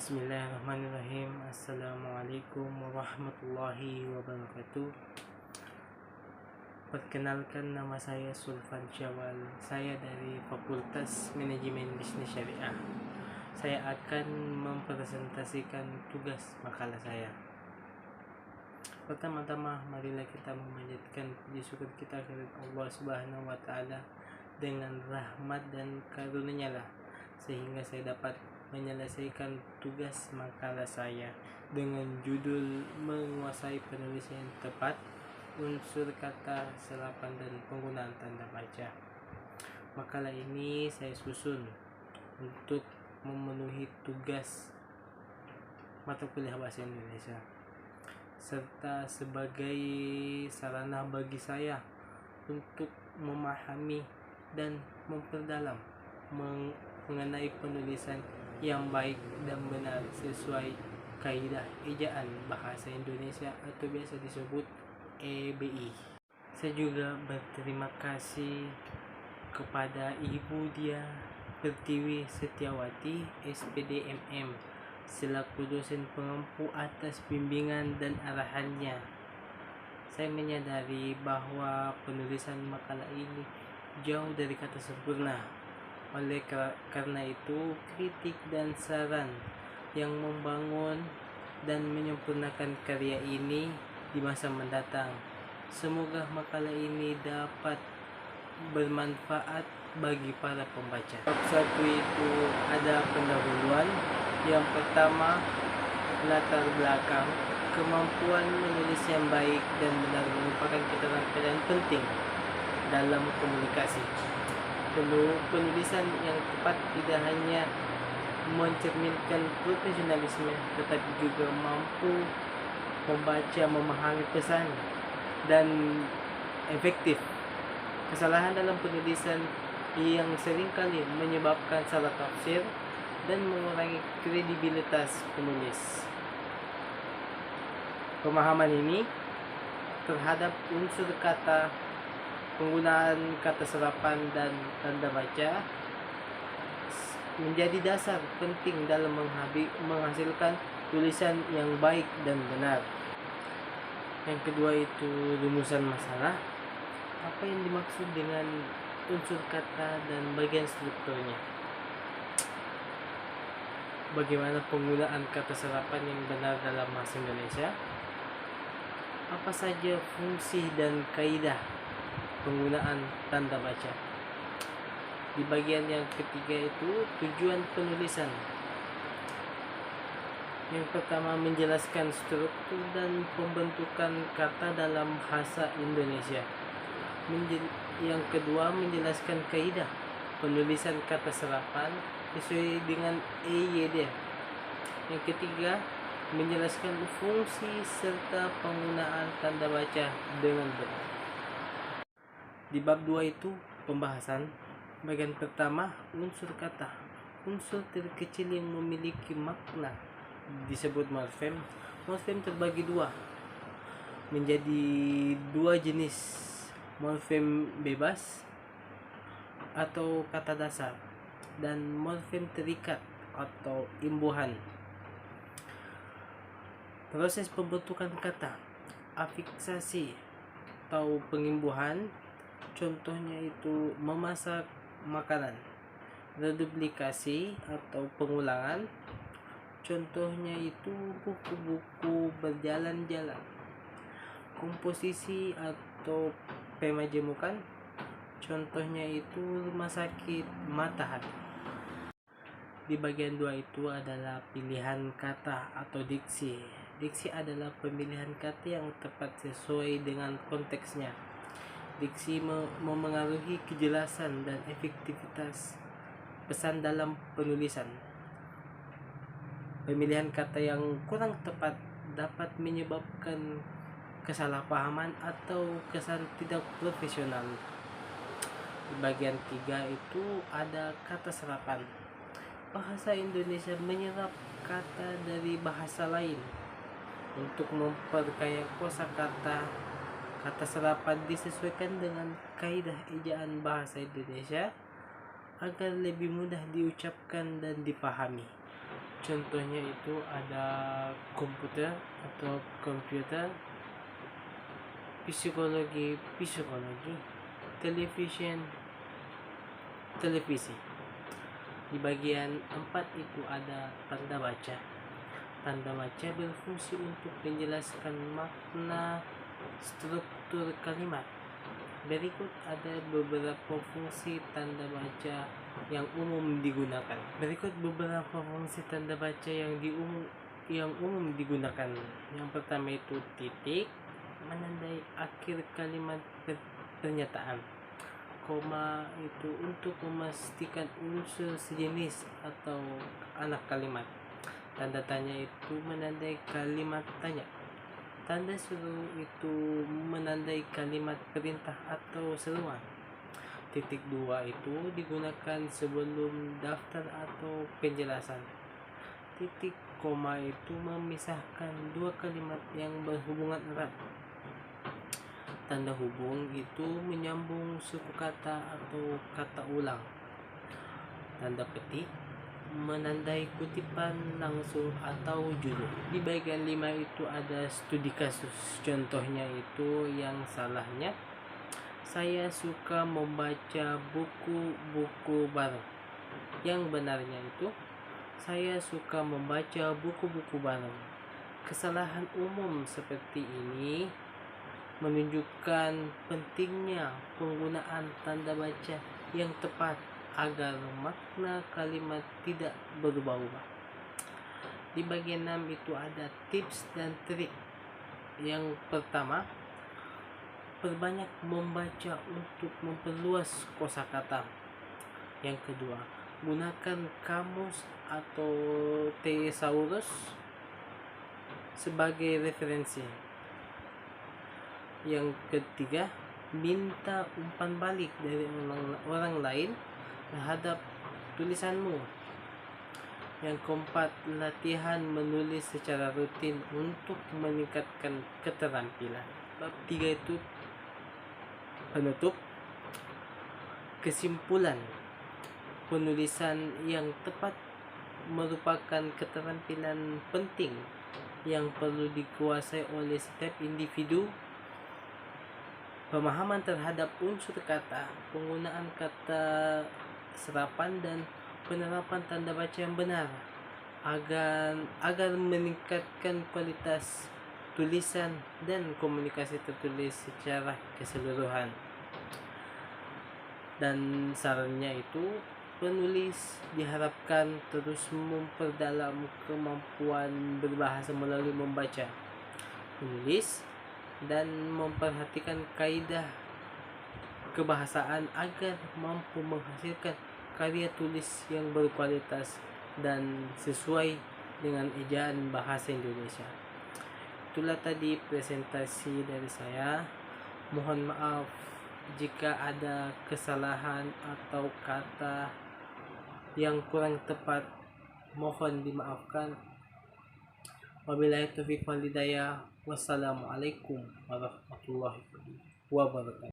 Bismillahirrahmanirrahim. Assalamualaikum warahmatullahi wabarakatuh. Perkenalkan, nama saya Sulfan Syawal. Saya dari Fakultas Manajemen Bisnis Syariah. Saya akan mempresentasikan tugas makalah saya. Pertama-tama, marilah kita memanjatkan puji syukur kita kepada Allah Subhanahu wa taala. Dengan rahmat dan karunia lah sehingga saya dapat menyelesaikan tugas makalah saya dengan judul menguasai penulisan yang tepat, unsur kata, serapan, dan penggunaan tanda baca. Makalah ini saya susun untuk memenuhi tugas mata kuliah bahasa Indonesia serta sebagai sarana bagi saya untuk memahami dan memperdalam mengenai penulisan yang baik dan benar sesuai kaidah ejaan bahasa Indonesia atau biasa disebut EBI. Saya juga berterima kasih kepada Ibu Dia Pertiwi Setiawati SPD MM selaku dosen pengampu atas bimbingan dan arahannya. Saya menyadari bahwa penulisan makalah ini jauh dari kata sempurna. Oleh karena itu, kritik dan saran yang membangun dan menyempurnakan karya ini di masa mendatang. Semoga makalah ini dapat bermanfaat bagi para pembaca. Bab 1 itu ada pendahuluan. Yang pertama, latar belakang. Kemampuan menulis yang baik dan benar merupakan keterampilan penting dalam komunikasi. Penulisan yang tepat tidak hanya mencerminkan profesionalisme, tetapi juga mampu membaca, memahami pesan, dan efektif. Kesalahan dalam penulisan yang seringkali menyebabkan salah tafsir dan mengurangi kredibilitas penulis. Pemahaman ini terhadap unsur kata, penggunaan kata serapan, dan tanda baca menjadi dasar penting dalam menghasilkan tulisan yang baik dan benar. Yang kedua itu rumusan masalah. Apa yang dimaksud dengan unsur kata dan bagian strukturnya? Bagaimana penggunaan kata serapan yang benar dalam bahasa Indonesia? Apa saja fungsi dan kaidah penggunaan tanda baca? Di bagian yang ketiga itu tujuan penulisan. Yang pertama, menjelaskan struktur dan pembentukan kata dalam bahasa Indonesia. Yang kedua, menjelaskan kaidah penulisan kata serapan sesuai dengan EYD. Yang ketiga, menjelaskan fungsi serta penggunaan tanda baca dengan benar. Di bab 2 itu pembahasan. Bagian pertama, unsur kata. Unsur terkecil yang memiliki makna disebut morfem. Morfem terbagi menjadi dua jenis. Morfem bebas atau kata dasar dan morfem terikat atau imbuhan. Proses pembentukan kata, afiksasi atau pengimbuhan, contohnya itu memasak makanan. Reduplikasi atau pengulangan, contohnya itu buku-buku berjalan-jalan. Komposisi atau pemajemukan, contohnya itu rumah sakit Matahari. Di bagian 2 itu adalah pilihan kata atau diksi. Diksi adalah pemilihan kata yang tepat sesuai dengan konteksnya. Diksi memengaruhi kejelasan dan efektivitas pesan dalam penulisan. Pemilihan kata yang kurang tepat dapat menyebabkan kesalahpahaman atau kesan tidak profesional. Di bagian 3 itu ada kata serapan. Bahasa Indonesia menyerap kata dari bahasa lain untuk memperkaya kosakata. Kata serapan disesuaikan dengan kaidah ejaan bahasa Indonesia agar lebih mudah diucapkan dan dipahami. Contohnya itu ada komputer atau komputer, psikologi, televisi. Di bagian 4 itu ada tanda baca. Tanda baca berfungsi untuk menjelaskan makna struktur kalimat. Berikut ada beberapa fungsi tanda baca yang umum digunakan. Yang umum digunakan. Yang pertama itu titik, menandai akhir kalimat pernyataan. Koma itu untuk memastikan unsur sejenis atau anak kalimat. Tanda tanya itu menandai kalimat tanya. Tanda seru itu menandai kalimat perintah atau seruan. Titik 2 itu digunakan sebelum daftar atau penjelasan. Titik koma itu memisahkan dua kalimat yang berhubungan erat. Tanda hubung itu menyambung suku kata atau kata ulang. Tanda petik menandai kutipan langsung atau judul. Di bagian 5 itu ada studi kasus. Contohnya itu yang salahnya, saya suka membaca buku-buku baru. Yang benarnya itu, saya suka membaca buku-buku baru. Kesalahan umum seperti ini menunjukkan pentingnya penggunaan tanda baca yang tepat agar makna kalimat tidak berubah-ubah. Di bagian 6 itu ada tips dan trik. Yang pertama, perbanyak membaca untuk memperluas kosakata. Yang kedua, gunakan kamus atau thesaurus sebagai referensi. Yang ketiga, minta umpan balik dari orang lain terhadap tulisanmu. Yang keempat, latihan menulis secara rutin untuk meningkatkan keterampilan. Bab 3 itu penutup. Kesimpulan, penulisan yang tepat merupakan keterampilan penting yang perlu dikuasai oleh setiap individu. Pemahaman terhadap unsur kata, penggunaan kata serapan, dan penerapan tanda baca yang benar agar meningkatkan kualitas tulisan dan komunikasi tertulis secara keseluruhan. Dan sarannya itu, penulis diharapkan terus memperdalam kemampuan berbahasa melalui membaca, menulis, dan memperhatikan kaidah kebahasaan agar mampu menghasilkan karya tulis yang berkualitas dan sesuai dengan ejaan bahasa Indonesia. Itulah tadi presentasi dari saya. Mohon maaf jika ada kesalahan atau kata yang kurang tepat, mohon dimaafkan. Wabillahi taufiq wal hidayah. Wassalamualaikum warahmatullahi wabarakatuh.